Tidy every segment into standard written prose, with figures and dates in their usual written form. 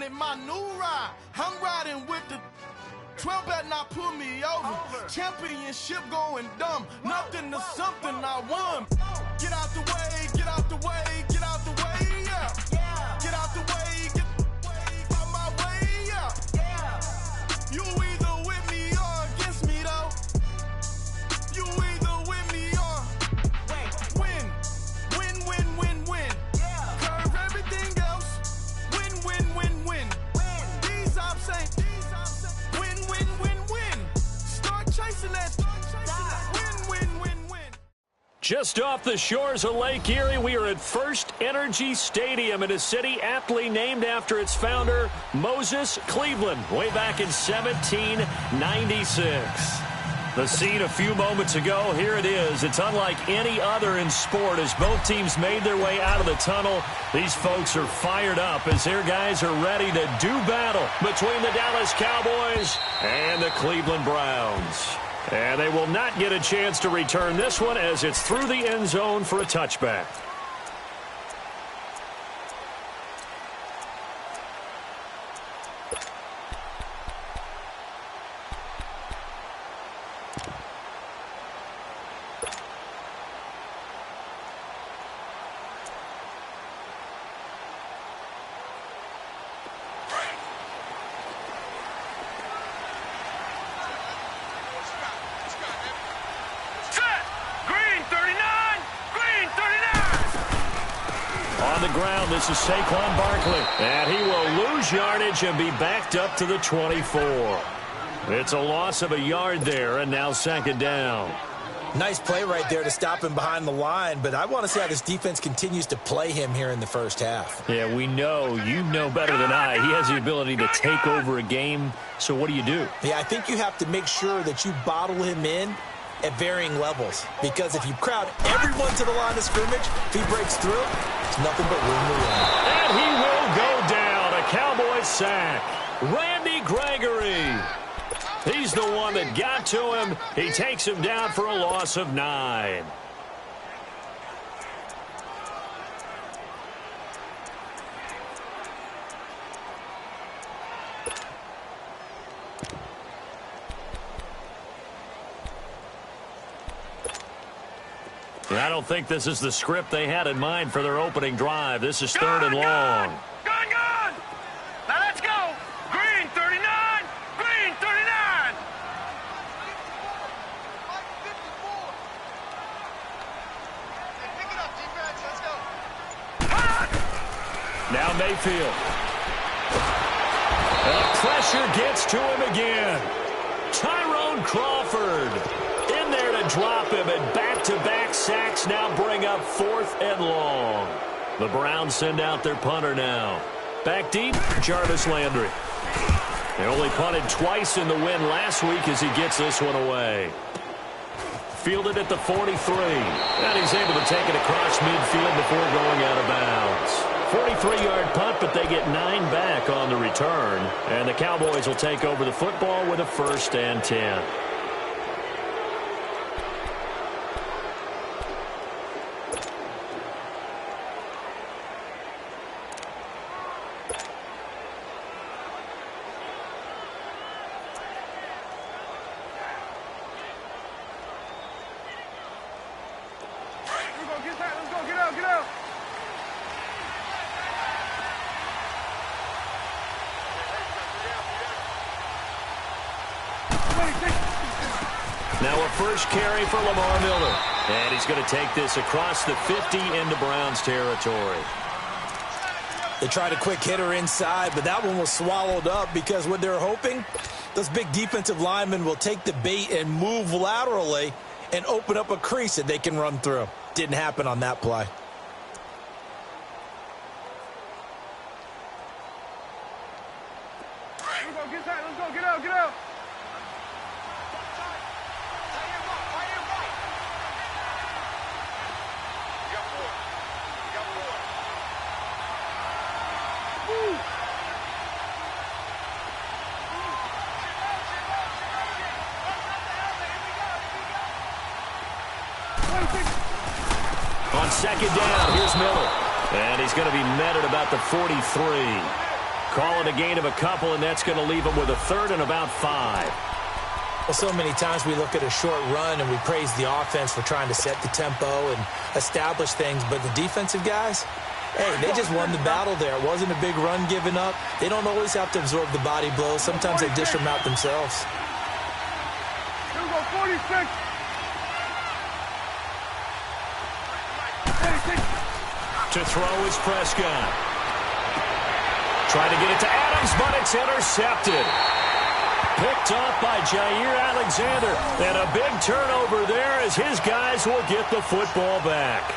in my new ride. I'm riding with the 12 better not pull me over. Championship going dumb. Nothing to something I won. Get out the way, get out the way, get out the way, yeah. Get out the way, get out my way, yeah. You either with me or against me, though. You either with me or win. Win, win, win, win. Curve everything else. Win, win, win, win. These ops ain't. Win, win, win, win. Start chasing that. Win, win, win, win. Just off the shores of Lake Erie, we are at First Energy Stadium in a city aptly named after its founder, Moses Cleveland, way back in 1796. The scene a few moments ago, here it is. It's unlike any other in sport as both teams made their way out of the tunnel. These folks are fired up as their guys are ready to do battle between the Dallas Cowboys and the Cleveland Browns. And they will not get a chance to return this one as it's through the end zone for a touchback. This is Saquon Barkley, and he will lose yardage and be backed up to the 24. It's a loss of a yard there, and now second down. Nice play right there to stop him behind the line, but I want to see how this defense continues to play him here in the first half. Yeah, we know. You know better than I. He has the ability to take over a game, so what do you do? Yeah, I think you have to make sure that you bottle him in at varying levels, because if you crowd everyone to the line of scrimmage, if he breaks through, it's nothing but room to run. And he will go down. A Cowboys sack. Randy Gregory. He's the one that got to him. He takes him down for a loss of 9. I don't think this is the script they had in mind for their opening drive. This is third and long. Gone! Now let's go! Green, 39! Green, 39! Pick it up, defense. Let's go. Now Mayfield. And pressure gets to him again. Tyrone Crawford in there to drop him, and back-to-back sacks now bring up 4th and long. The Browns send out their punter now. Back deep, Jarvis Landry. They only punted twice in the win last week as he gets this one away. Fielded at the 43, and he's able to take it across midfield before going out of bounds. 43-yard punt, but they get 9 back on the return, and the Cowboys will take over the football with a 1st and 10. Now a first carry for Lamar Miller. And he's going to take this across the 50 into Browns territory. They tried a quick hitter inside, but that one was swallowed up because what they're hoping, those big defensive linemen will take the bait and move laterally and open up a crease that they can run through. Didn't happen on that play. Let's go, get out. On second down, here's Miller. And he's going to be met at about the 43. Call it a gain of a couple, and that's going to leave them with a 3rd and about 5. Well, so many times we look at a short run and we praise the offense for trying to set the tempo and establish things, but the defensive guys, hey, they just won the battle there. It wasn't a big run given up. They don't always have to absorb the body blows. Sometimes they dish them out themselves. Here we go, 46. To throw is Prescott. Trying to get it to Adams, but it's intercepted. Picked off by Jair Alexander. And a big turnover there as his guys will get the football back.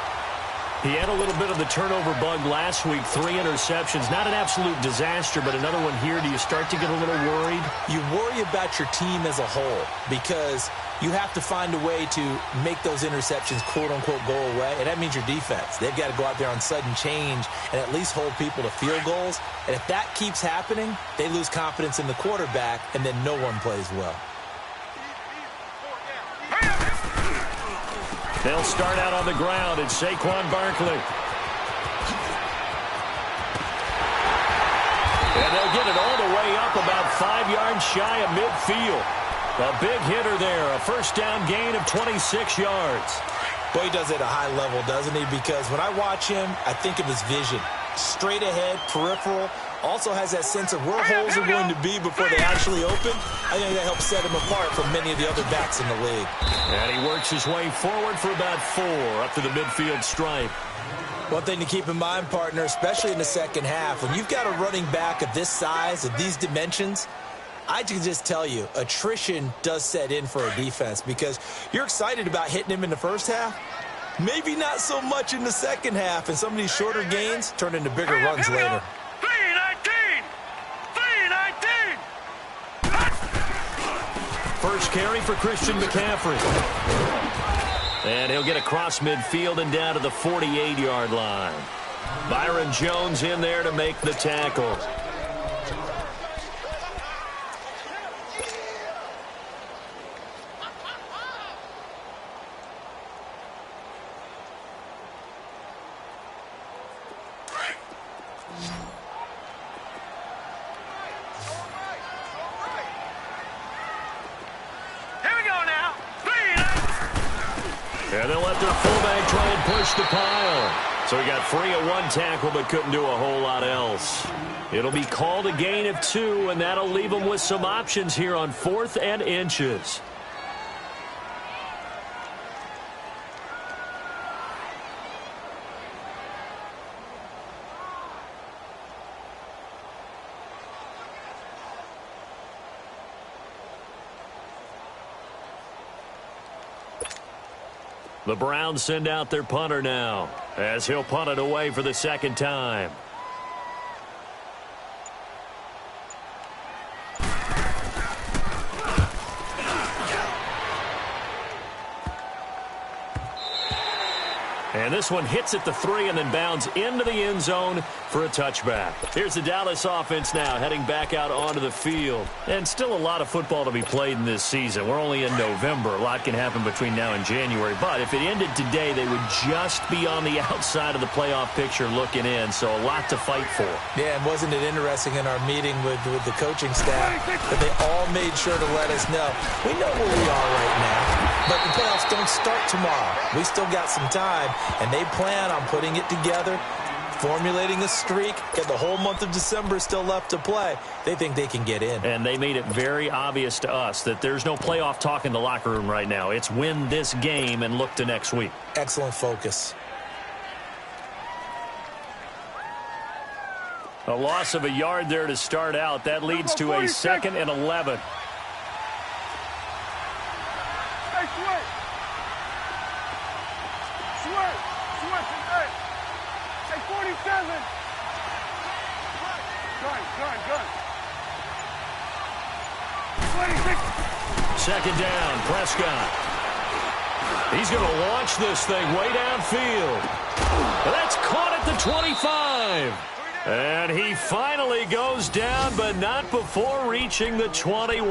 He had a little bit of the turnover bug last week. 3 interceptions. Not an absolute disaster, but another one here. Do you start to get a little worried? You worry about your team as a whole because you have to find a way to make those interceptions, quote-unquote, go away, and that means your defense. They've got to go out there on sudden change and at least hold people to field goals. And if that keeps happening, they lose confidence in the quarterback, and then no one plays well. They'll start out on the ground. It's Saquon Barkley. And they'll get it all the way up about 5 yards shy of midfield. A big hitter there. A first down gain of 26 yards. Boy, he does it at a high level, doesn't he? Because when I watch him, I think of his vision. Straight ahead, peripheral. Also has that sense of where holes are going to be before they actually open. I think that helps set him apart from many of the other backs in the league. And he works his way forward for about 4 up to the midfield stripe. One thing to keep in mind, partner, especially in the second half, when you've got a running back of this size, of these dimensions, I can just tell you, attrition does set in for a defense because you're excited about hitting him in the first half. Maybe not so much in the second half, and some of these shorter gains turn into bigger runs later. 3-19! First carry for Christian McCaffrey. And he'll get across midfield and down to the 48-yard line. Byron Jones in there to make the tackle. And they'll let their fullback try and push the pile. So he got free of 1 tackle but couldn't do a whole lot else. It'll be called a gain of 2, and that'll leave them with some options here on 4th and inches. The Browns send out their punter now as he'll punt it away for the second time. And this one hits at the 3 and then bounds into the end zone for a touchback. Here's the Dallas offense now heading back out onto the field. And still a lot of football to be played in this season. We're only in November. A lot can happen between now and January. But if it ended today, they would just be on the outside of the playoff picture looking in. So a lot to fight for. Yeah, and wasn't it interesting in our meeting with the coaching staff that they all made sure to let us know. We know where we are right now. But the playoffs don't start tomorrow. We still got some time, and they plan on putting it together, formulating a streak, and the whole month of December still left to play. They think they can get in. And they made it very obvious to us that there's no playoff talk in the locker room right now. It's win this game and look to next week. Excellent focus. A loss of a yard there to start out. That leads to a 2nd and 11. Second down, Prescott. He's going to launch this thing way downfield. That's caught at the 25. And he finally goes down, but not before reaching the 21.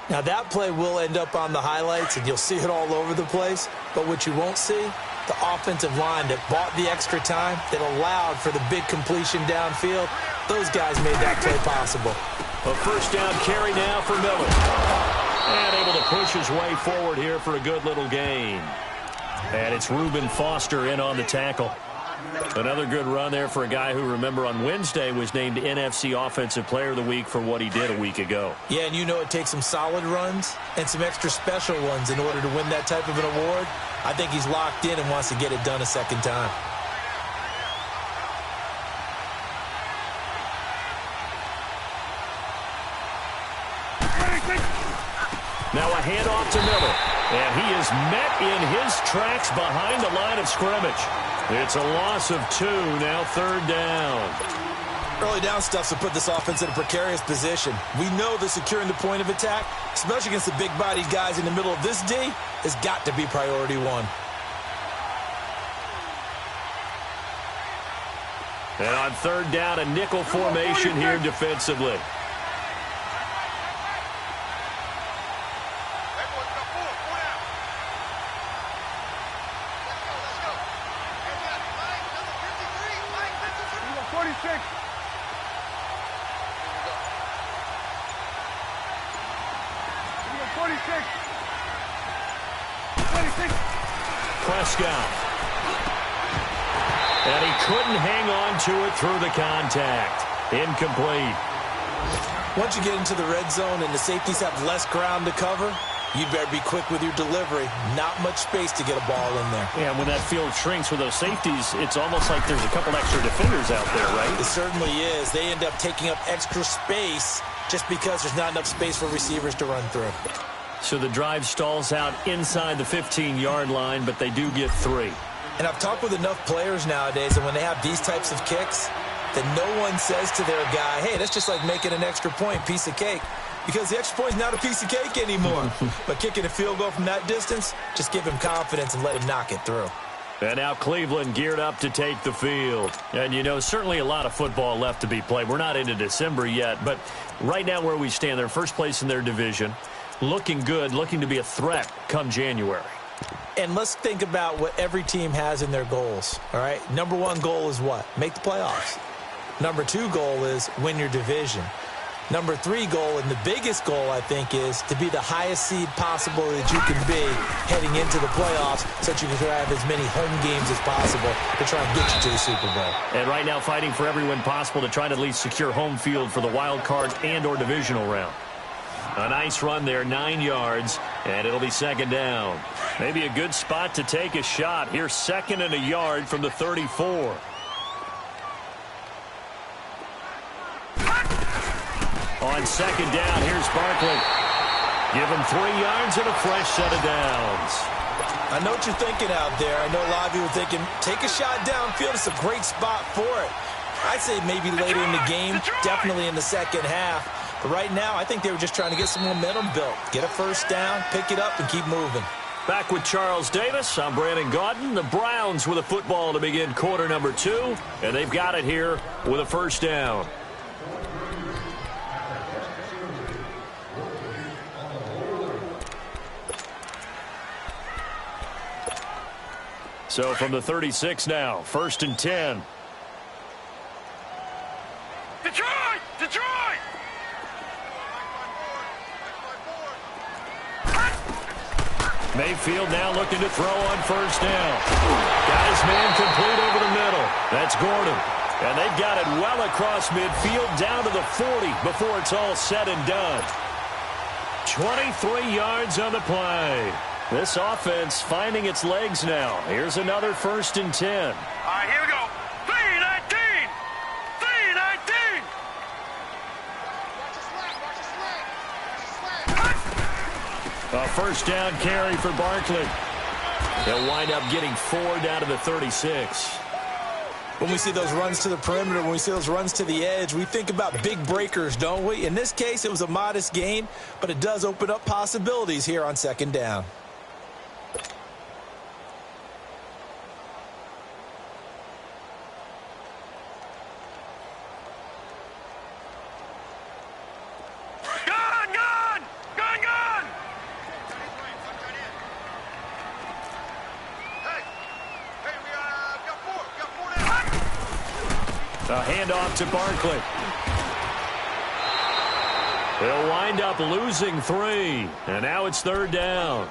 Now, that play will end up on the highlights, and you'll see it all over the place. But what you won't see The offensive line that bought the extra time, that allowed for the big completion downfield, those guys made that play possible. A first down carry now for Miller. And able to push his way forward here for a good little gain. And it's Reuben Foster in on the tackle. Another good run there for a guy who, remember, on Wednesday was named NFC Offensive Player of the Week for what he did a week ago. Yeah, and you know it takes some solid runs and some extra special ones in order to win that type of an award. I think he's locked in and wants to get it done a second time. Now a handoff to Miller. And he is met in his tracks behind the line of scrimmage. It's a loss of 2, now third down. Early down stuff to put this offense in a precarious position. We know that securing the point of attack, especially against the big-bodied guys in the middle of this D, has got to be priority one. And on third down, a nickel formation here defensively. Prescott. And he couldn't hang on to it through the contact. Incomplete. Once you get into the red zone and the safeties have less ground to cover, you better be quick with your delivery. Not much space to get a ball in there. Yeah, when that field shrinks with those safeties, it's almost like there's a couple extra defenders out there, right? It certainly is. They end up taking up extra space just because there's not enough space for receivers to run through. So the drive stalls out inside the 15-yard line, but they do get 3. And I've talked with enough players nowadays, and when they have these types of kicks, that no one says to their guy, hey, that's just like making an extra point, piece of cake. Because the extra point is not a piece of cake anymore. But kicking a field goal from that distance, just give him confidence and let him knock it through. And now Cleveland geared up to take the field. And, you know, certainly a lot of football left to be played. We're not into December yet, but right now where we stand, they're first place in their division. Looking good, looking to be a threat come January. And let's think about what every team has in their goals, all right? Number 1 goal is what? Make the playoffs. Number 2 goal is win your division. Number 3 goal, and the biggest goal, I think, is to be the highest seed possible that you can be heading into the playoffs so that you can have as many home games as possible to try and get you to the Super Bowl. And right now fighting for every win possible to try to at least secure home field for the wild card and or divisional round. A nice run there, 9 yards, and it'll be second down. Maybe a good spot to take a shot. Here's 2nd and a yard from the 34. On second down, here's Barkley. Give him 3 yards and a fresh set of downs. I know what you're thinking out there. I know a lot of you are thinking, take a shot downfield. It's a great spot for it. I'd say maybe later in the game, definitely in the second half. But right now, I think they were just trying to get some momentum built. Get a first down, pick it up, and keep moving. Back with Charles Davis. I'm Brandon Gaudin. The Browns with a football to begin quarter number 2. And they've got it here with a first down. So from the 36 now, 1st and 10. Detroit! Detroit! Mayfield now looking to throw on first down. Got his man complete over the middle. That's Gordon. And they've got it well across midfield down to the 40 before it's all said and done. 23 yards on the play. This offense finding its legs now. Here's another 1st and 10. All right, here we go. 3-19! 3-19! A first down carry for Barkley. They'll wind up getting 4 down to the 36. When we see those runs to the perimeter, when we see those runs to the edge, we think about big breakers, don't we? In this case, it was a modest gain, but it does open up possibilities here on second down. A handoff to Barkley. They'll wind up losing 3, and now it's 3rd down.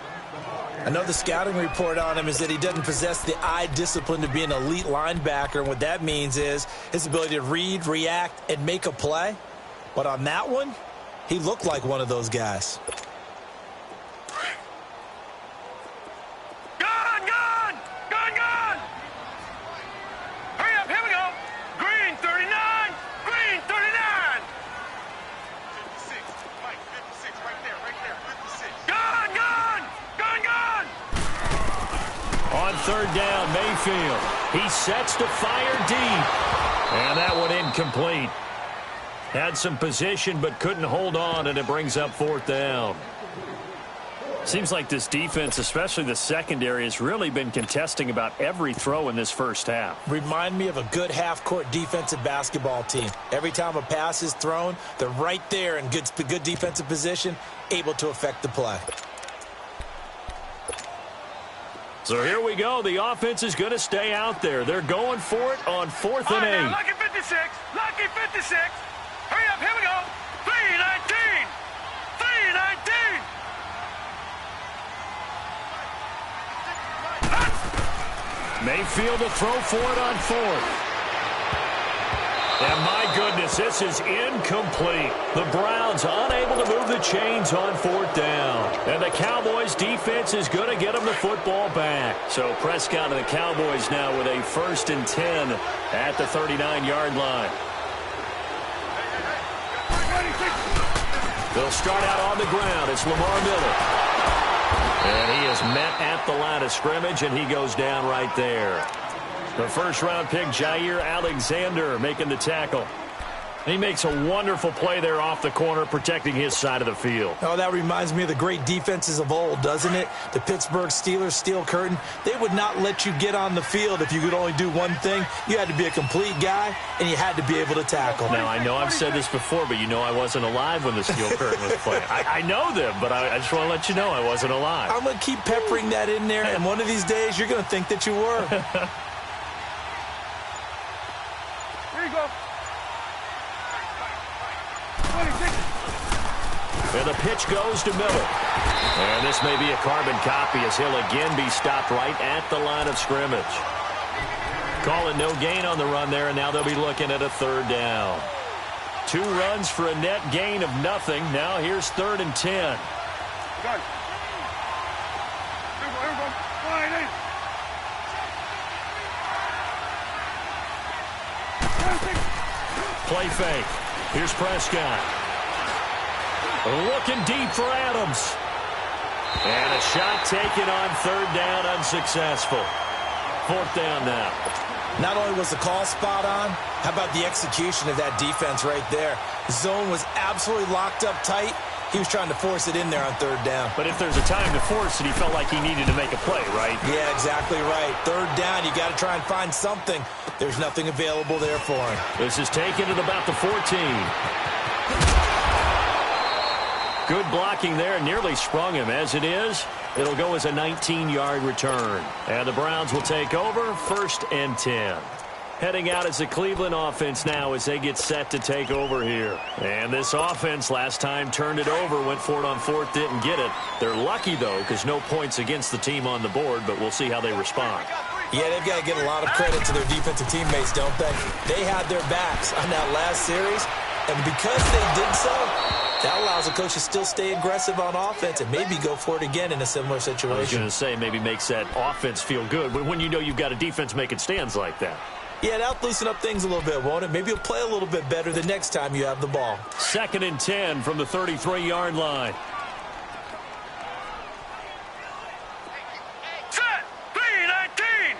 Another scouting report on him is that he doesn't possess the eye discipline to be an elite linebacker, and what that means is his ability to read, react, and make a play. But on that one, he looked like one of those guys. On 3rd down, Mayfield. He sets to fire deep. And that one incomplete. Had some position but couldn't hold on, and it brings up 4th down. Seems like this defense, especially the secondary, has really been contesting about every throw in this first half. Remind me of a good half-court defensive basketball team. Every time a pass is thrown, they're right there in good defensive position, able to affect the play. So here we go. The offense is going to stay out there. They're going for it on 4th and 8. Lucky 56. Lucky 56. Hurry up. Here we go. 3-19. 3-19. Mayfield to throw for it on 4th. And my goodness, this is incomplete. The Browns unable to move the chains on 4th down. And the Cowboys defense is going to get them the football back. So Prescott and the Cowboys now with a 1st and 10 at the 39-yard line. They'll start out on the ground. It's Lamar Miller. And he is met at the line of scrimmage, and he goes down right there. The 1st-round pick, Jair Alexander, making the tackle. He makes a wonderful play there off the corner, protecting his side of the field. Oh, that reminds me of the great defenses of old, doesn't it? The Pittsburgh Steelers, steel curtain. They would not let you get on the field if you could only do one thing. You had to be a complete guy, and you had to be able to tackle. Now, I know I've said this before, but you know I wasn't alive when the steel curtain was playing. I know them, but I just want to let you know I wasn't alive. I'm going to keep peppering that in there, and one of these days you're going to think that you were. And the pitch goes to Miller. And this may be a carbon copy as he'll again be stopped right at the line of scrimmage. Calling no gain on the run there, and now they'll be looking at a 3rd down. 2 runs for a net gain of nothing. Now here's 3rd and 10. Play fake. Here's Prescott. Looking deep for Adams. And a shot taken on 3rd down, unsuccessful. 4th down now. Not only was the call spot on, how about the execution of that defense right there? The zone was absolutely locked up tight. He was trying to force it in there on 3rd down. But if there's a time to force it, he felt like he needed to make a play, right? Yeah, exactly right. 3rd down, you got to try and find something. There's nothing available there for him. This is taken at about the 14. Good blocking there, nearly sprung him. As it is, it'll go as a 19-yard return. And the Browns will take over, 1st and 10. Heading out as the Cleveland offense now as they get set to take over here. And this offense last time turned it over, went for it on 4th, didn't get it. They're lucky, though, because no points against the team on the board, but we'll see how they respond. Yeah, they've got to give a lot of credit to their defensive teammates, don't they? They had their backs on that last series, and because they did so, that allows the coach to still stay aggressive on offense and maybe go for it again in a similar situation. I was going to say, maybe makes that offense feel good when you know you've got a defense making stands like that. Yeah, that'll loosen up things a little bit, won't it? Maybe you'll play a little bit better the next time you have the ball. 2nd and 10 from the 33-yard line. Set. 3-19.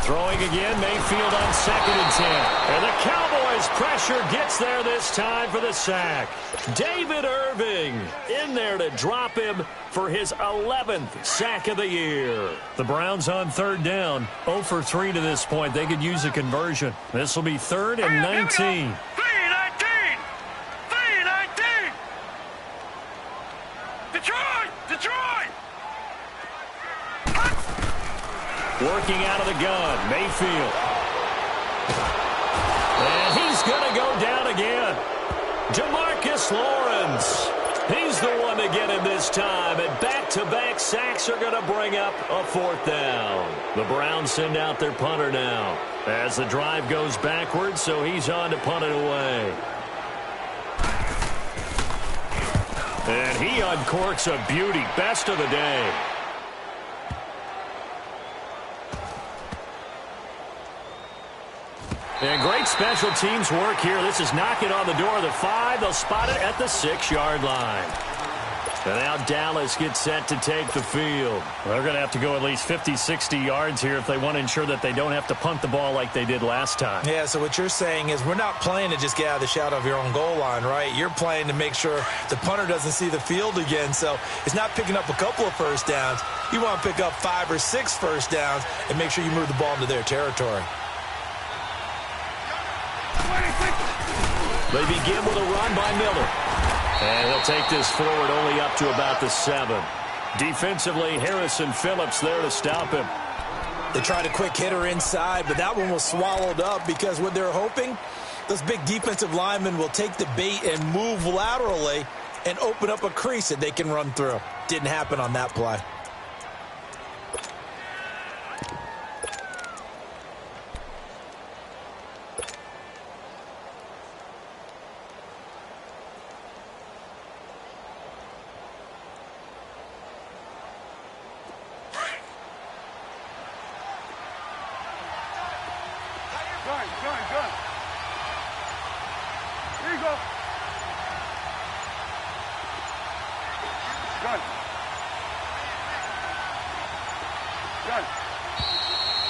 Throwing again, Mayfield on 2nd and 10. And the Cowboys pressure gets there this time for the sack. David Irving in there to drop him for his 11th sack of the year. The Browns on 3rd down, 0 for 3 to this point. They could use a conversion. This will be 3rd and 19. 3-19. 3-19. Detroit. Working out of the gun, Mayfield. him this time, and back-to-back sacks are going to bring up a fourth down. The Browns send out their punter now as the drive goes backwards, so he's on to punt it away. And he uncorks a beauty. Best of the day. And great special teams work here. This is knocking on the door of the 5. They'll spot it at the 6-yard line. And now Dallas gets set to take the field. They're going to have to go at least 50, 60 yards here if they want to ensure that they don't have to punt the ball like they did last time. Yeah, so what you're saying is we're not playing to just get out of the shadow of your own goal line, right? You're playing to make sure the punter doesn't see the field again. So it's not picking up a couple of first downs. You want to pick up 5 or 6 first downs and make sure you move the ball into their territory. They begin with a run by Miller. And he'll take this forward only up to about the 7. Defensively, Harrison Phillips there to stop him. They tried a quick hitter inside, but that one was swallowed up because what they're hoping, those big defensive linemen will take the bait and move laterally and open up a crease that they can run through. Didn't happen on that play.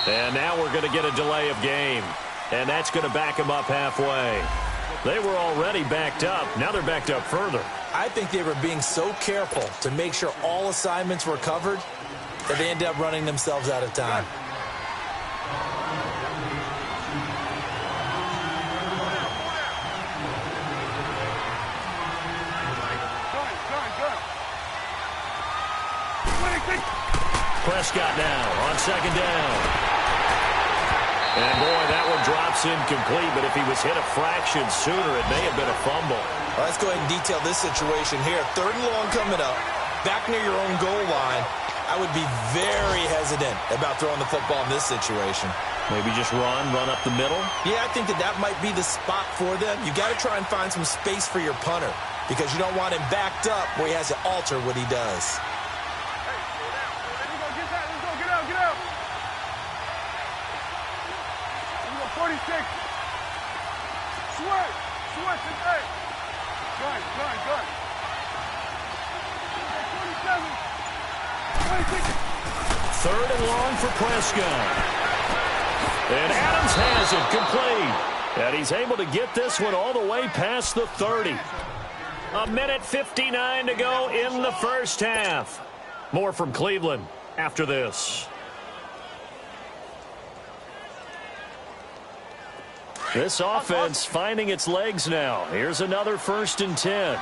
And now we're going to get a delay of game. And that's going to back them up halfway. They were already backed up. Now they're backed up further. I think they were being so careful to make sure all assignments were covered that they ended up running themselves out of time. Prescott now on second down. And, boy, that one drops incomplete, but if he was hit a fraction sooner, it may have been a fumble. Well, let's go ahead and detail this situation here. 3rd and long coming up, back near your own goal line. I would be very hesitant about throwing the football in this situation. Maybe just run up the middle? Yeah, I think that might be the spot for them. You got to try and find some space for your punter because you don't want him backed up where he has to alter what he does. Third and long for Prescott. And Adams has it complete. And he's able to get this one all the way past the 30. 1:59 to go in the first half. More from Cleveland after this. This offense finding its legs now. Here's another 1st and 10.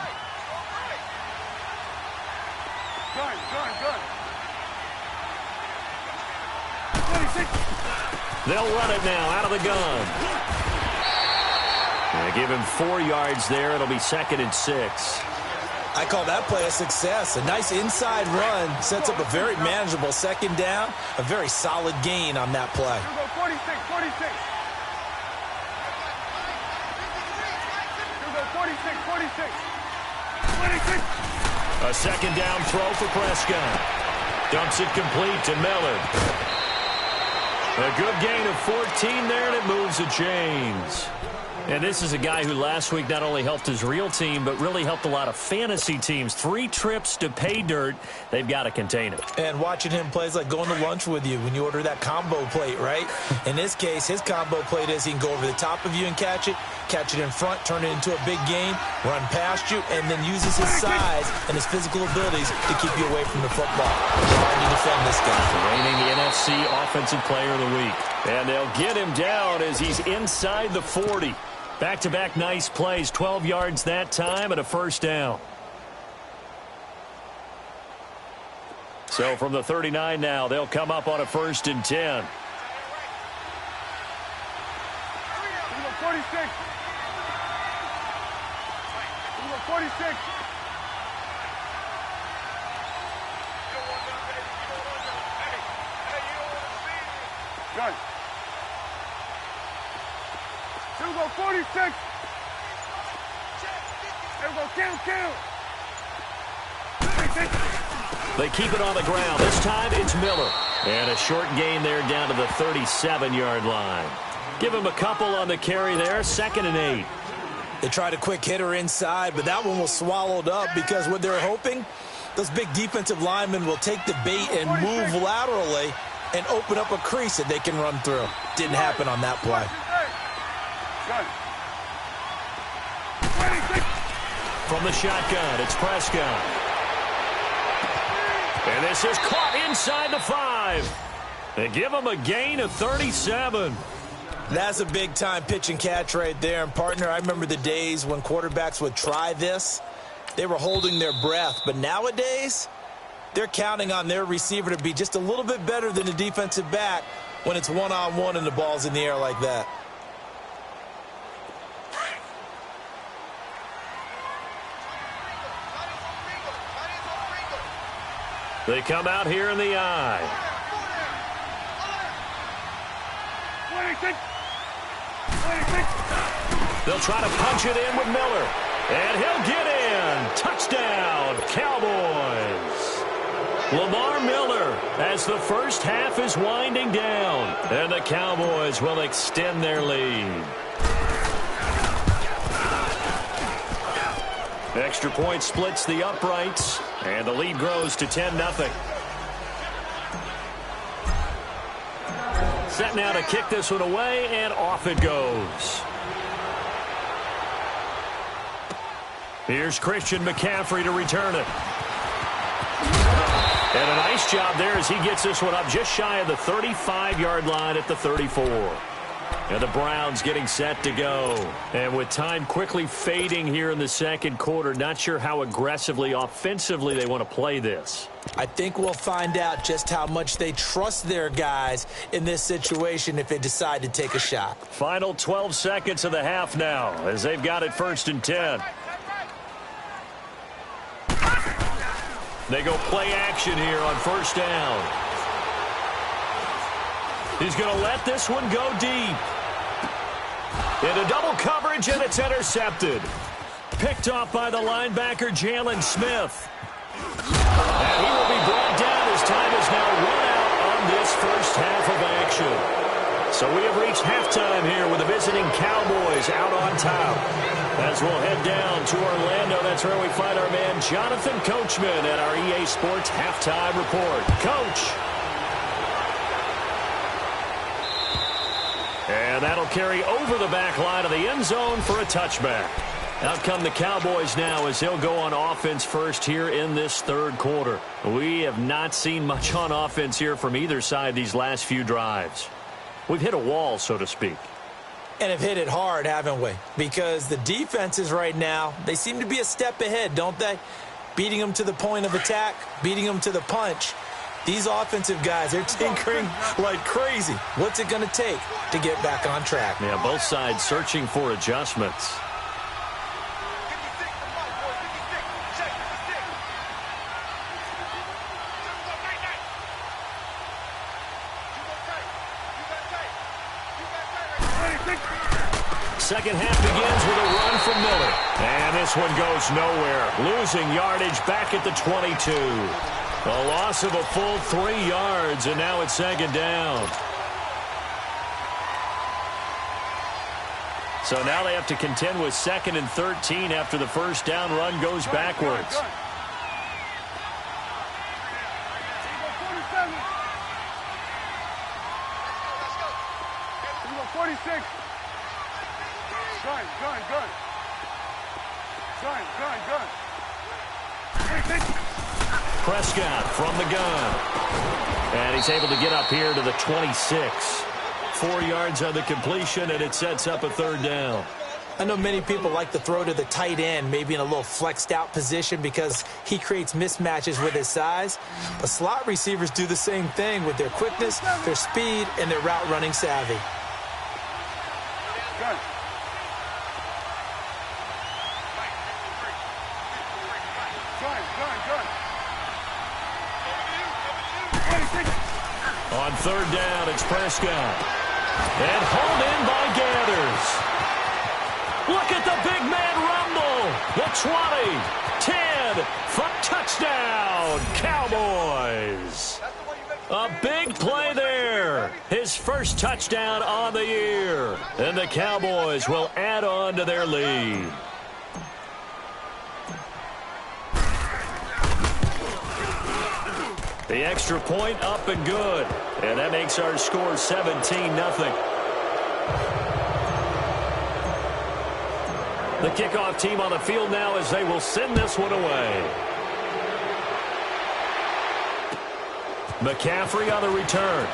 They'll run it now out of the gun. They give him 4 yards there. It'll be 2nd and 6. I call that play a success. A nice inside run sets up a very manageable 2nd down. A very solid gain on that play. 46. A 2nd down throw for Prescott. Dumps it complete to Miller. A good gain of 14 there, and it moves the chains. And this is a guy who last week not only helped his real team, but really helped a lot of fantasy teams. 3 trips to pay dirt. They've got to contain him. And watching him play is like going to lunch with you when you order that combo plate, right? In this case, his combo plate is he can go over the top of you and catch it in front, turn it into a big gain, run past you, and then uses his size and his physical abilities to keep you away from the football. Hard to defend this guy. Reigning NFC Offensive Player of the Week. And they'll get him down as he's inside the 40. Back-to-back nice plays, 12 yards that time and a 1st down. So from the 39 now, they'll come up on a 1st and 10. 46. 46. Gun. 2 go 46. There we go. Count. They keep it on the ground. This time it's Miller. And a short gain there down to the 37-yard line. Give him a couple on the carry there. 2nd and 8. They tried a quick hitter inside, but that one was swallowed up because what they're hoping, those big defensive linemen will take the bait and move laterally and open up a crease that they can run through. Didn't happen on that play. From the shotgun, it's Prescott. And this is caught inside the 5. They give him a gain of 37. That's a big-time pitch and catch right there. And, partner, I remember the days when quarterbacks would try this. They were holding their breath. But nowadays, they're counting on their receiver to be just a little bit better than the defensive back when it's one-on-one and the ball's in the air like that. They come out here in the eye. 26. They'll try to punch it in with Miller. And he'll get in. Touchdown, Cowboys. Lamar Miller as the first half is winding down. And the Cowboys will extend their lead. Extra point splits the uprights. And the lead grows to 10-0. Set now to kick this one away, and off it goes. Here's Christian McCaffrey to return it. And a nice job there as he gets this one up just shy of the 35-yard line at the 34. And the Browns getting set to go. And with time quickly fading here in the second quarter, not sure how aggressively, offensively they want to play this. I think we'll find out just how much they trust their guys in this situation if they decide to take a shot. Final 12 seconds of the half now as they've got it 1st and 10. They go play action here on 1st down. He's going to let this one go deep. Into double coverage, and it's intercepted. Picked off by the linebacker, Jalen Smith. And he will be brought down as time is now run out on this first half of action. So we have reached halftime here with the visiting Cowboys out on top. As we'll head down to Orlando, that's where we find our man Jonathan Coachman at our EA Sports Halftime Report. Coach. And that'll carry over the back line of the end zone for a touchback. Out come the Cowboys now as they'll go on offense first here in this third quarter. We have not seen much on offense here from either side these last few drives. We've hit a wall, so to speak. And have hit it hard, haven't we? Because the defenses right now, they seem to be a step ahead, don't they? Beating them to the point of attack, beating them to the punch. These offensive guys, they're tinkering like crazy. What's it going to take to get back on track? Yeah, both sides searching for adjustments. Second half begins with a run from Miller. And this one goes nowhere. Losing yardage back at the 22. A loss of a full 3 yards, and now it's 2nd down. So now they have to contend with 2nd and 13 after the first down run goes backwards. Prescott from the gun. And he's able to get up here to the 26. 4 yards on the completion, and it sets up a 3rd down. I know many people like to throw to the tight end, maybe in a little flexed out position because he creates mismatches with his size. But slot receivers do the same thing with their quickness, their speed, and their route running savvy. Gun. On third down, it's Prescott. And hauled in by Gathers. Look at the big man rumble. The 20, 10, touchdown, Cowboys. A big play there. His first touchdown on the year. And the Cowboys will add on to their lead. The extra point up and good. And that makes our score 17-0. The kickoff team on the field now as they will send this one away. McCaffrey on the return.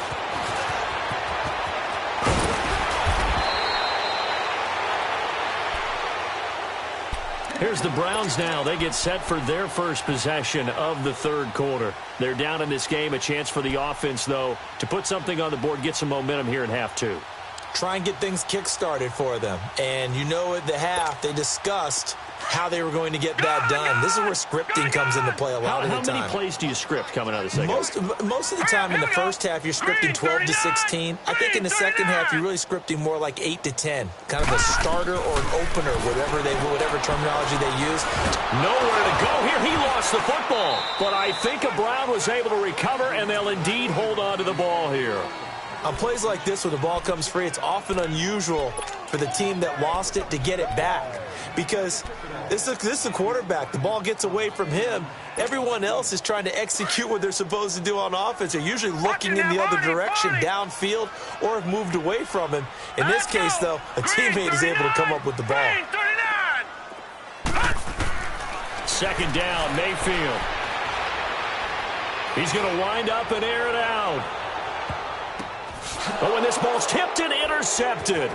Here's the Browns now. They get set for their first possession of the third quarter. They're down in this game. A chance for the offense, though, to put something on the board, get some momentum here in half two. Try and get things kick-started for them. And you know at the half, they discussed how they were going to get that done. This is where scripting comes into play a lot of the time. How many plays do you script coming out of the second? Most of the time in the first half, you're scripting 12 to 16. I think in the second half, you're really scripting more like 8 to 10. Kind of a starter or an opener, whatever terminology they use. Nowhere to go here. He lost the football. But I think Brown was able to recover, and they'll indeed hold on to the ball here. On plays like this where the ball comes free, it's often unusual for the team that lost it to get it back. Because this is a quarterback. The ball gets away from him. Everyone else is trying to execute what they're supposed to do on offense. They're usually looking in the other direction, downfield, or have moved away from him. In this case, though, a teammate is able to come up with the ball. Second down, Mayfield. He's going to wind up and air it out. Oh, and this ball's tipped and intercepted.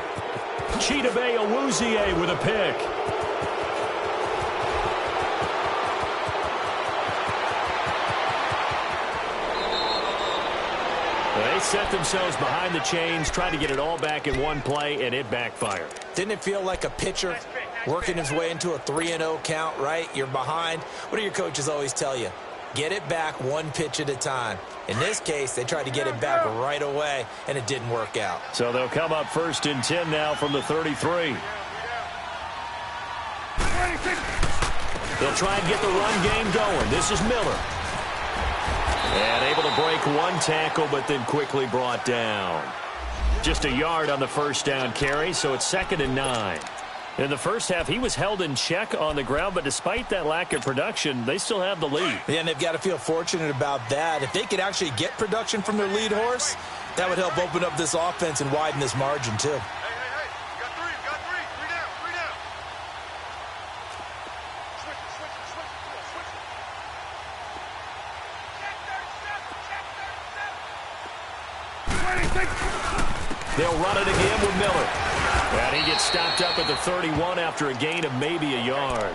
Chidobe Awuzie with a pick. They set themselves behind the chains, trying to get it all back in one play, and it backfired. Didn't it feel like a pitcher working his way into a 3-0 count, right? You're behind. What do your coaches always tell you? Get it back one pitch at a time. In this case, they tried to get it back right away, and it didn't work out. So they'll come up 1st and 10 now from the 33. They'll try and get the run game going. This is Miller. And able to break one tackle, but then quickly brought down. Just a yard on the first down carry, so it's 2nd and 9. In the first half, he was held in check on the ground, but despite that lack of production, they still have the lead. Yeah, and they've got to feel fortunate about that. If they could actually get production from their lead horse, that would help open up this offense and widen this margin, too. Hey, you got three. Three down. Switch. They'll run it again with Miller. And he gets stopped up at the 31 after a gain of maybe a yard.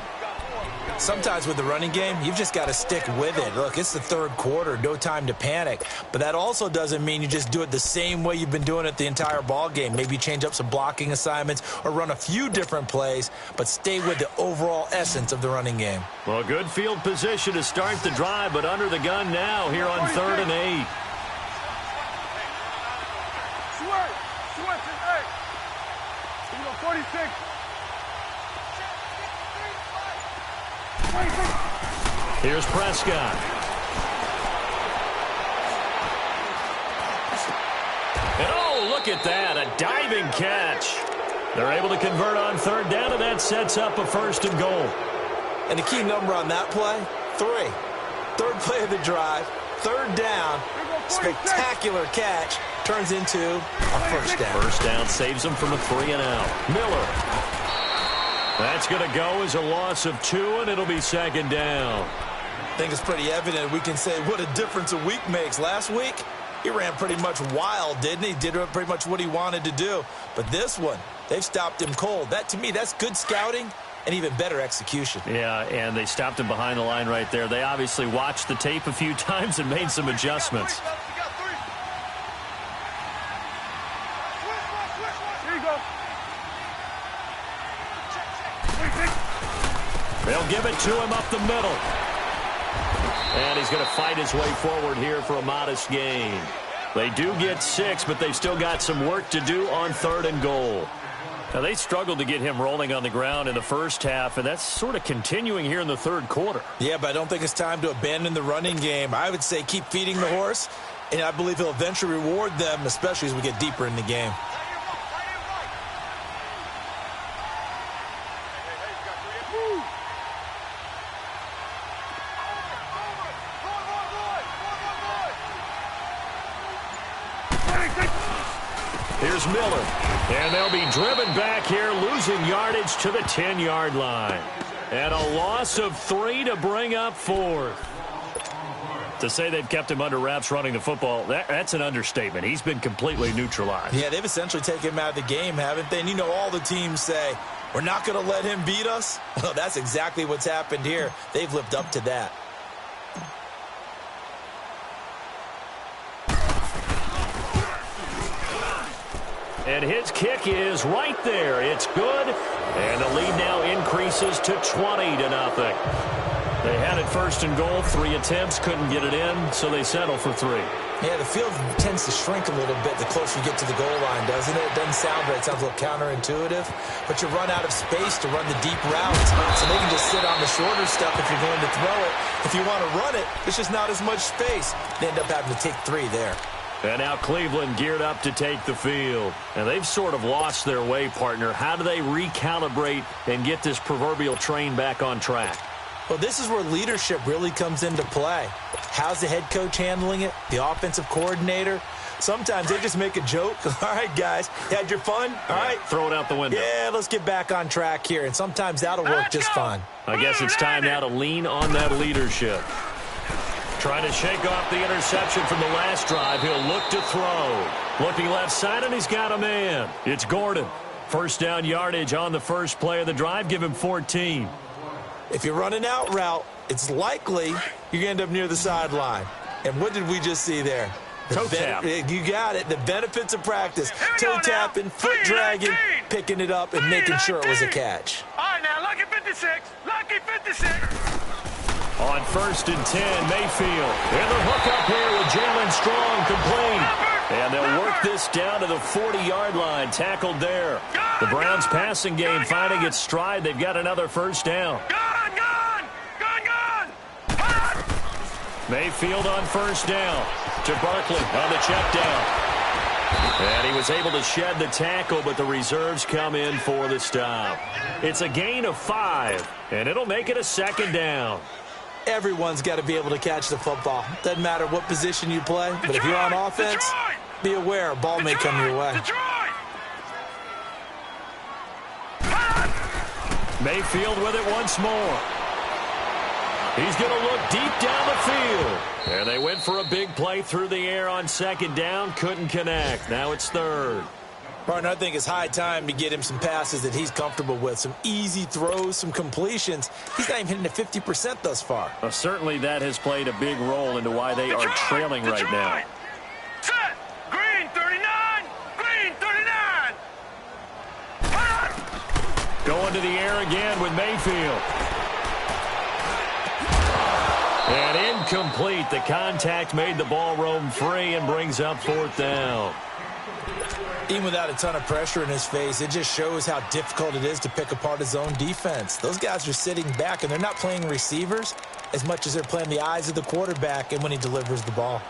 Sometimes with the running game, you've just got to stick with it. Look, it's the third quarter, no time to panic. But that also doesn't mean you just do it the same way you've been doing it the entire ball game. Maybe change up some blocking assignments or run a few different plays, but stay with the overall essence of the running game. Well, good field position to start the drive, but under the gun now here on 3rd and 8. Switch. 46. Here's Prescott. And oh, look at that, a diving catch. They're able to convert on 3rd down, and that sets up a 1st and goal. And the key number on that play, 3. 3rd play of the drive, 3rd down, spectacular catch, turns into a 1st down. 1st down saves them from a 3-and-out. Miller. That's going to go as a loss of 2, and it'll be 2nd down. I think it's pretty evident we can say what a difference a week makes. Last week, he ran pretty much wild, didn't he? Did pretty much what he wanted to do. But this one, they've stopped him cold. That, to me, that's good scouting and even better execution. Yeah, and they stopped him behind the line right there. They obviously watched the tape a few times and made some adjustments. They'll give it to him up the middle. And he's going to fight his way forward here for a modest gain. They do get 6, but they've still got some work to do on 3rd and goal. Now, they struggled to get him rolling on the ground in the first half, and that's sort of continuing here in the 3rd quarter. Yeah, but I don't think it's time to abandon the running game. I would say keep feeding the horse, and I believe he'll eventually reward them, especially as we get deeper in the game. Here's Miller, and they'll be driven back here, losing yardage to the 10-yard line. And a loss of 3 to bring up 4th. To say they've kept him under wraps running the football, that's an understatement. He's been completely neutralized. Yeah, they've essentially taken him out of the game, haven't they? And you know all the teams say, we're not going to let him beat us. Well, that's exactly what's happened here. They've lived up to that. And his kick is right there. It's good. And the lead now increases to 20-0. They had it 1st and goal, 3 attempts, couldn't get it in, so they settle for 3. Yeah, the field tends to shrink a little bit the closer you get to the goal line, doesn't it? It doesn't sound right. It sounds a little counterintuitive. But you run out of space to run the deep routes, so they can just sit on the shorter stuff if you're going to throw it. If you want to run it, there's just not as much space. They end up having to take 3 there. And now Cleveland geared up to take the field. And they've sort of lost their way, partner. How do they recalibrate and get this proverbial train back on track? Well, this is where leadership really comes into play. How's the head coach handling it? The offensive coordinator? Sometimes they just make a joke. All right, guys, you had your fun? All right. Throw it out the window. Yeah, let's get back on track here. And sometimes that'll work just fine. I guess it's time now to lean on that leadership. Trying to shake off the interception from the last drive. He'll look to throw. Looking left side, and he's got a man. It's Gordon. 1st down yardage on the first play of the drive. Give him 14. If you run an out route, it's likely you're going to end up near the sideline. And what did we just see there? Toe tap. You got it. The benefits of practice. Toe tapping, foot dragging, picking it up, and making sure it was a catch. All right, now, lucky 56. Lucky 56. On 1st and 10, Mayfield. And the hook up here with Jalen Strong complete. And they'll work this down to the 40-yard line. Tackled there. The Browns passing game finding its stride. They've got another 1st down. Mayfield on 1st down to Barkley on the check down. And he was able to shed the tackle, but the reserves come in for the stop. It's a gain of 5, and it'll make it a 2nd down. Everyone's got to be able to catch the football. Doesn't matter what position you play, but if you're on offense, be aware a ball may come your way. Mayfield with it once more. He's going to look deep down the field. And they went for a big play through the air on 2nd down. Couldn't connect. Now it's 3rd. Partner, I think it's high time to get him some passes that he's comfortable with. Some easy throws, some completions. He's not even hitting the 50% thus far. Well, certainly that has played a big role into why they are trailing right now. Set. Green 39. Green 39. Going to the air again with Mayfield. And incomplete. The contact made the ball roam free and brings up 4th down. Even without a ton of pressure in his face, it just shows how difficult it is to pick apart his own defense. Those guys are sitting back, and they're not playing receivers as much as they're playing the eyes of the quarterback and when he delivers the ball.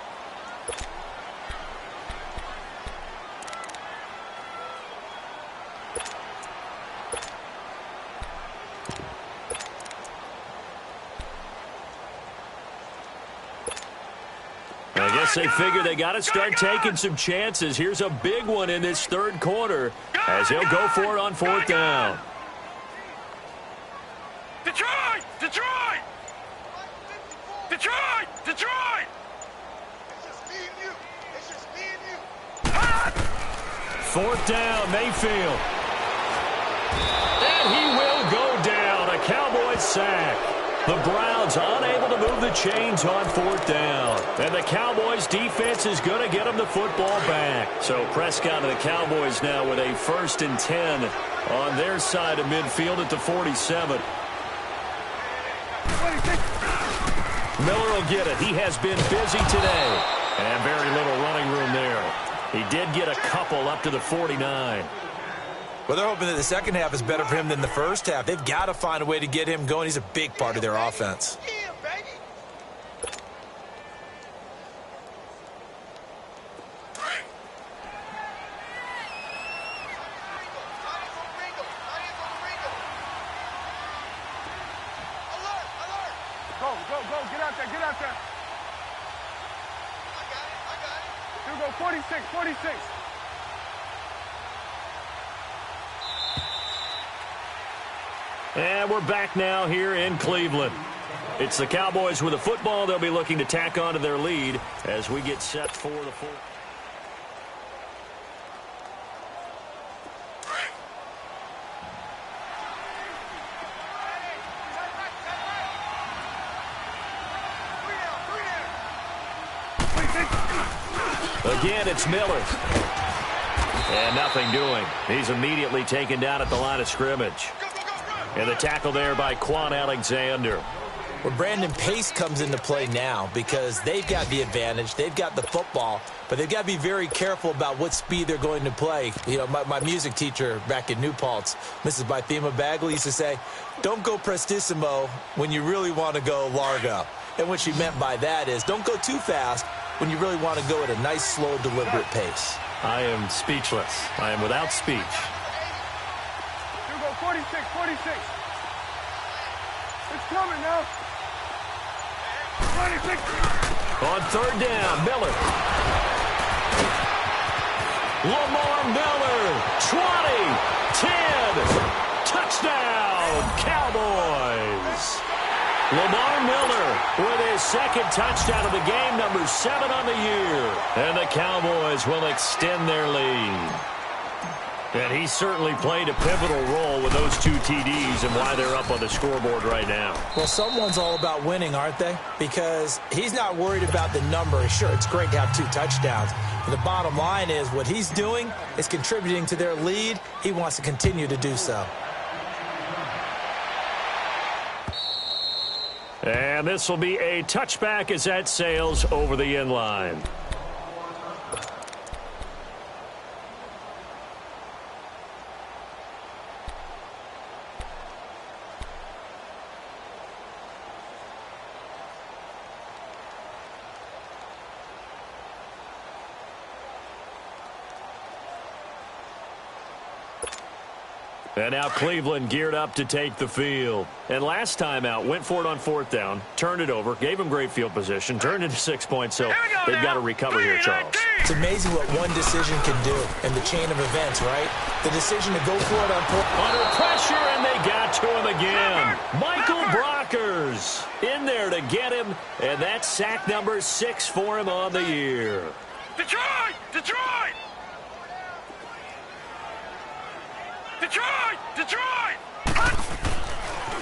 I guess they figure they got to start taking some chances. Here's a big one in this 3rd quarter as he'll go for it on 4th down. Detroit! Detroit! Detroit! Detroit! It's just me and you. It's just me and you. 4th down, Mayfield. And he will go down. A Cowboys sack. The Browns unable to move the chains on 4th down. And the Cowboys defense is going to get them the football back. So Prescott and the Cowboys now with a 1st and 10 on their side of midfield at the 47. Miller will get it. He has been busy today. And very little running room there. He did get a couple up to the 49. Well, they're hoping that the second half is better for him than the first half. They've got to find a way to get him going. He's a big part of their offense. Go, get out there. I got it. Here we go, 46. And we're back now here in Cleveland. It's the Cowboys with the football. They'll be looking to tack on to their lead as we get set for the fourth. Again, it's Miller. And nothing doing. He's immediately taken down at the line of scrimmage. And the tackle there by Quan Alexander. Well, Brandon, pace comes into play now because they've got the advantage. They've got the football, but they've got to be very careful about what speed they're going to play. You know, my music teacher back in New Paltz, Mrs. Bythema Bagley, used to say, don't go prestissimo when you really want to go largo. And what she meant by that is don't go too fast when you really want to go at a nice, slow, deliberate pace. I am speechless. I am without speech. Here we go, 46. It's coming now. 26. On third down, Miller. Lamar Miller, 20, 10, touchdown, Cowboys. Lamar Miller with his second touchdown of the game, number 7 on the year. And the Cowboys will extend their lead. And he certainly played a pivotal role with those 2 TDs and why they're up on the scoreboard right now. Well, someone's all about winning, aren't they? Because he's not worried about the number. Sure, it's great to have 2 touchdowns. But the bottom line is what he's doing is contributing to their lead. He wants to continue to do so. And this will be a touchback as that sails over the end line. And now Cleveland geared up to take the field. And last time out, went for it on 4th down, turned it over, gave him great field position, turned into 6 points, so they've got to recover here, Charles. It's amazing what one decision can do in the chain of events, right? The decision to go for it on 4th. Under pressure, and they got to him again. Michael Brockers in there to get him, and that's sack number 6 for him on the year. Detroit!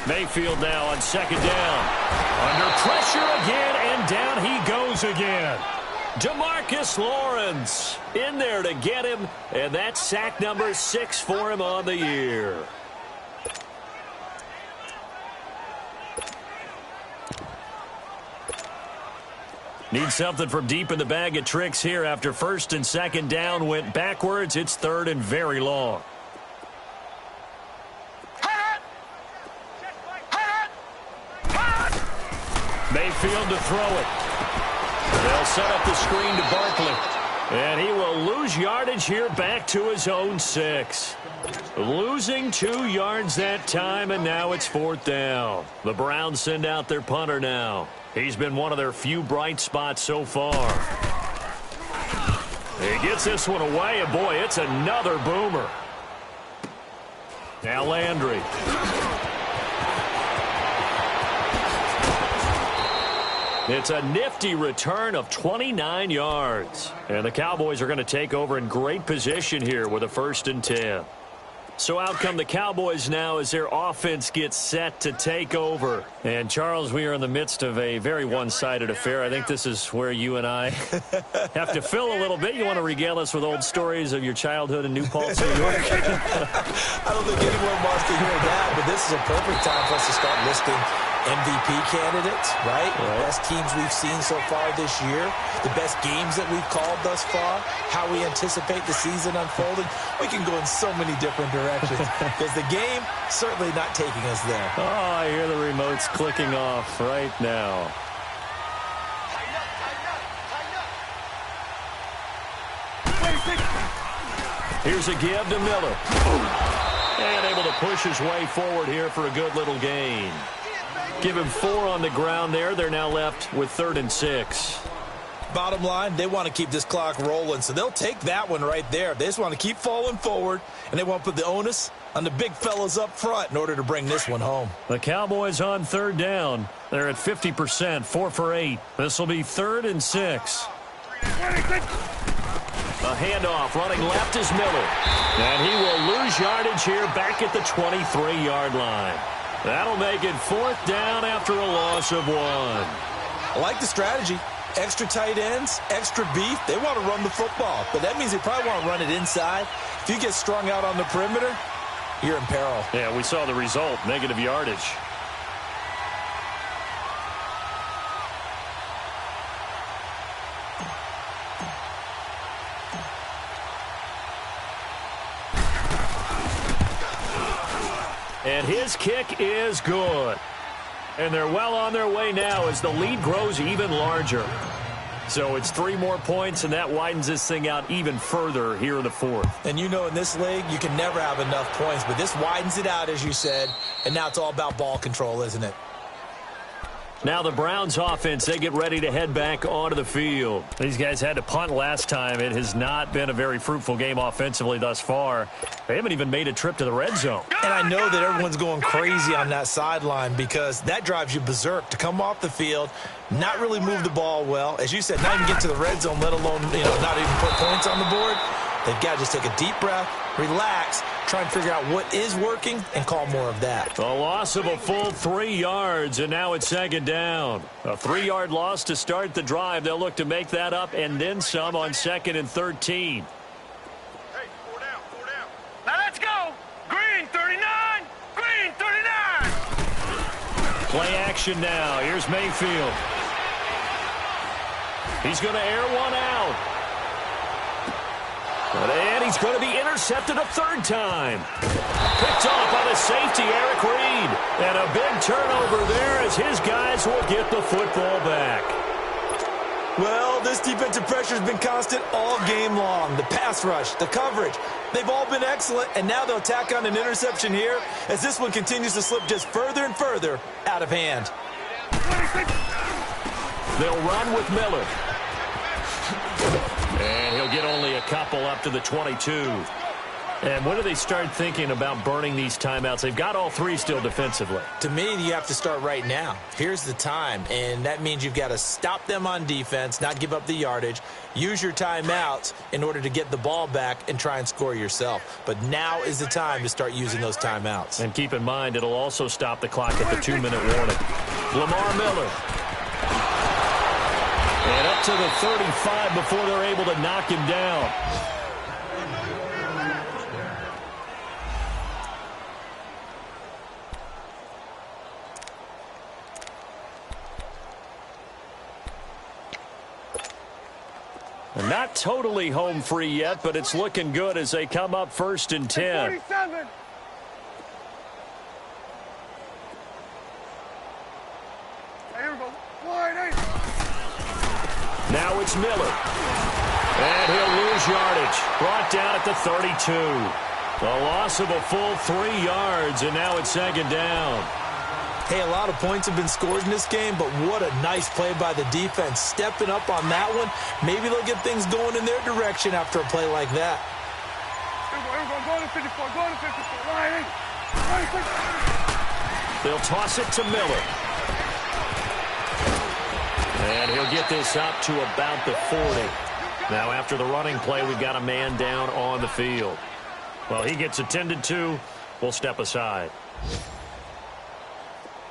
Mayfield now on 2nd down. Under pressure again, and down he goes again. DeMarcus Lawrence in there to get him, and that's sack number 6 for him on the year. Need something from deep in the bag of tricks here after 1st and 2nd down went backwards. It's 3rd and very long. Mayfield to throw it. They'll set up the screen to Barkley. And he will lose yardage here back to his own 6. Losing 2 yards that time, and now it's 4th down. The Browns send out their punter now. He's been one of their few bright spots so far. He gets this one away, and boy, it's another boomer. Now Landry. It's a nifty return of 29 yards. And the Cowboys are going to take over in great position here with a 1st and 10. So out come the Cowboys now as their offense gets set to take over. And, Charles, we are in the midst of a very one-sided affair. I think this is where you and I have to fill a little bit. You want to regale us with old stories of your childhood in New Paltz, New York? I don't think anyone wants to hear that, but this is a perfect time for us to start listing MVP candidates, right? The best teams we've seen so far this year, the best games that we've called thus far, how we anticipate the season unfolding. We can go in so many different directions because the game certainly not taking us there. Oh, I hear the remotes clicking off right now. Here's a give to Miller. And able to push his way forward here for a good little gain. Give him 4 on the ground there. They're now left with 3rd and 6. Bottom line, they want to keep this clock rolling, so they'll take that one right there. They just want to keep falling forward, and they want to put the onus on the big fellas up front in order to bring this one home. The Cowboys on 3rd down. They're at 50%, 4 for 8. This will be 3rd and 6. A handoff, running left is Miller. And he will lose yardage here back at the 23-yard line. That'll make it 4th down after a loss of 1. I like the strategy. Extra tight ends, extra beef. They want to run the football, but that means they probably want to run it inside. If you get strung out on the perimeter, you're in peril. Yeah, we saw the result, negative yardage. And his kick is good. And they're well on their way now as the lead grows even larger. So it's 3 more points, and that widens this thing out even further here in the 4th. And you know in this league, you can never have enough points, but this widens it out, as you said, and now it's all about ball control, isn't it? Now the Browns offense, they get ready to head back onto the field. These guys had to punt last time. It has not been a very fruitful game offensively thus far. They haven't even made a trip to the red zone. And I know that everyone's going crazy on that sideline because that drives you berserk to come off the field, not really move the ball well. As you said, not even get to the red zone, let alone, not even put points on the board. They've got to just take a deep breath, relax, try and figure out what is working, and call more of that. A loss of a full 3 yards, and now it's 2nd down. A 3-yard loss to start the drive. They'll look to make that up and then some on 2nd and 13. Hey, 4 down, 4 down. Now let's go. Green 39. Green 39. Play action now. Here's Mayfield. He's going to air one out. And he's going to be intercepted a 3rd time. Picked off by the safety, Eric Reed. And a big turnover there as his guys will get the football back. Well, this defensive pressure has been constant all game long. The pass rush, the coverage, they've all been excellent. And now they'll tack on an interception here as this one continues to slip just further and further out of hand. They'll run with Miller. And he'll get only a couple up to the 22. And when do they start thinking about burning these timeouts? They've got all 3 still defensively. To me, you have to start right now. Here's the time, and that means you've got to stop them on defense, not give up the yardage, use your timeouts in order to get the ball back and try and score yourself. But now is the time to start using those timeouts. And keep in mind, it'll also stop the clock at the 2-minute warning. Lamar Miller. And up to the 35 before they're able to knock him down. And not totally home free yet, but it's looking good as they come up 1st and 10. 47. Here we go. Wide 8. Now it's Miller. And he'll lose yardage. Brought down at the 32. A loss of a full 3 yards, and now it's 2nd down. Hey, a lot of points have been scored in this game, but what a nice play by the defense. Stepping up on that one. Maybe they'll get things going in their direction after a play like that. Here we go. Go to 54. Go to 54. Wide 8. They'll toss it to Miller. And he'll get this up to about the 40. Now, after the running play, we've got a man down on the field. Well, he gets attended to. We'll step aside.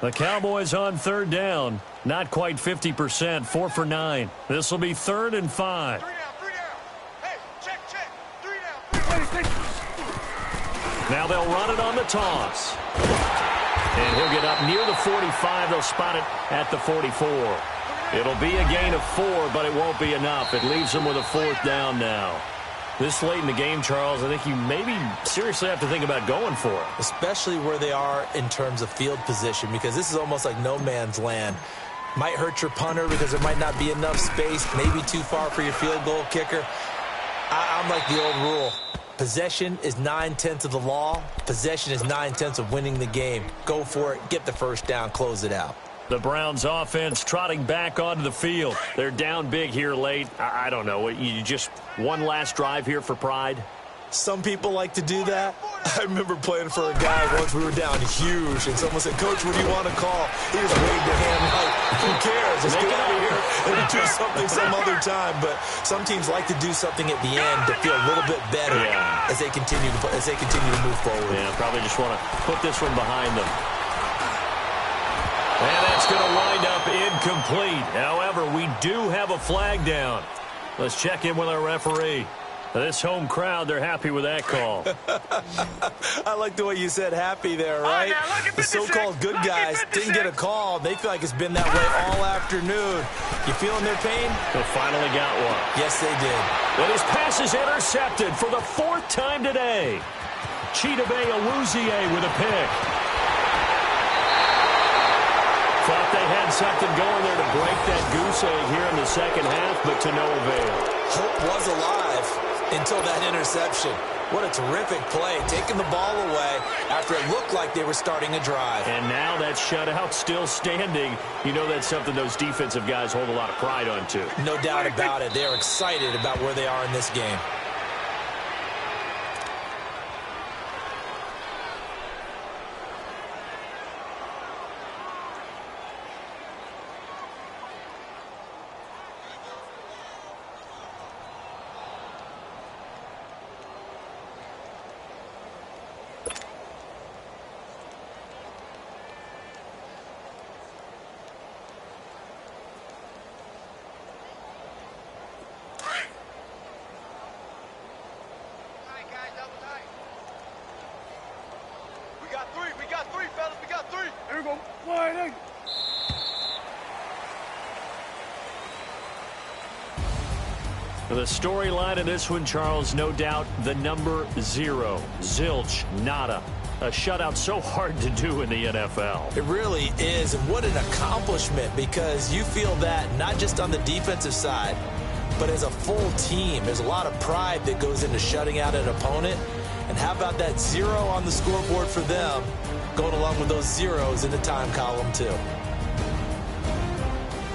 The Cowboys on 3rd down. Not quite 50%, 4 for 9. This will be 3rd and 5. 3 down, 3 down. Hey, check. 3 down, 3 down. Now they'll run it on the toss. And he'll get up near the 45. They'll spot it at the 44. It'll be a gain of 4, but it won't be enough. It leaves them with a 4th down now. This late in the game, Charles, I think you maybe seriously have to think about going for it. Especially where they are in terms of field position, because this is almost like no man's land. Might hurt your punter because there might not be enough space, maybe too far for your field goal kicker. I'm like the old rule. Possession is 9/10 of the law. Possession is 9/10 of winning the game. Go for it, get the first down, close it out. The Browns offense trotting back onto the field. They're down big here late. I don't know. You just one last drive here for pride? Some people like to do that. I remember playing for a guy once. We were down huge, and someone said, "Coach, what do you want to call?" He just waved a hand like, "Who cares? Let's get out of here and do something some other time." But some teams like to do something at the end to feel a little bit better as they continue to move forward. Yeah, probably just want to put this one behind them. And that's going to wind up incomplete. However, we do have a flag down. Let's check in with our referee. This home crowd, they're happy with that call. I like the way you said happy there, right? The so-called good guys didn't get a call. They feel like it's been that way all afternoon. You feeling their pain? They finally got one. Yes, they did. And his pass is intercepted for the 4th time today. Chidobe Awuzie with a pick. Thought they had something going there to break that goose egg here in the second half, but to no avail. Hope was alive until that interception. What a terrific play, taking the ball away after it looked like they were starting a drive. And now that shutout still standing. You know that's something those defensive guys hold a lot of pride on, too. No doubt about it. They're excited about where they are in this game. The storyline of this one, Charles, no doubt the number 0. Zilch, nada. A shutout so hard to do in the NFL. It really is, and what an accomplishment, because you feel that not just on the defensive side, but as a full team. There's a lot of pride that goes into shutting out an opponent. And how about that 0 on the scoreboard for them, going along with those zeros in the time column, too.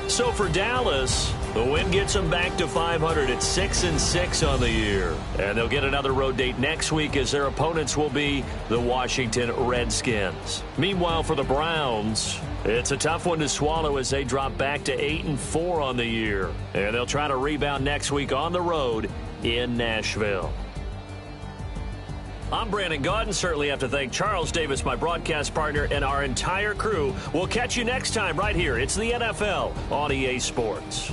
So for Dallas, the win gets them back to 500 at 6-6 on the year. And they'll get another road date next week as their opponents will be the Washington Redskins. Meanwhile, for the Browns, it's a tough one to swallow as they drop back to 8-4 on the year. And they'll try to rebound next week on the road in Nashville. I'm Brandon Gaudin. Certainly have to thank Charles Davis, my broadcast partner, and our entire crew. We'll catch you next time right here. It's the NFL on EA Sports.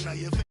try your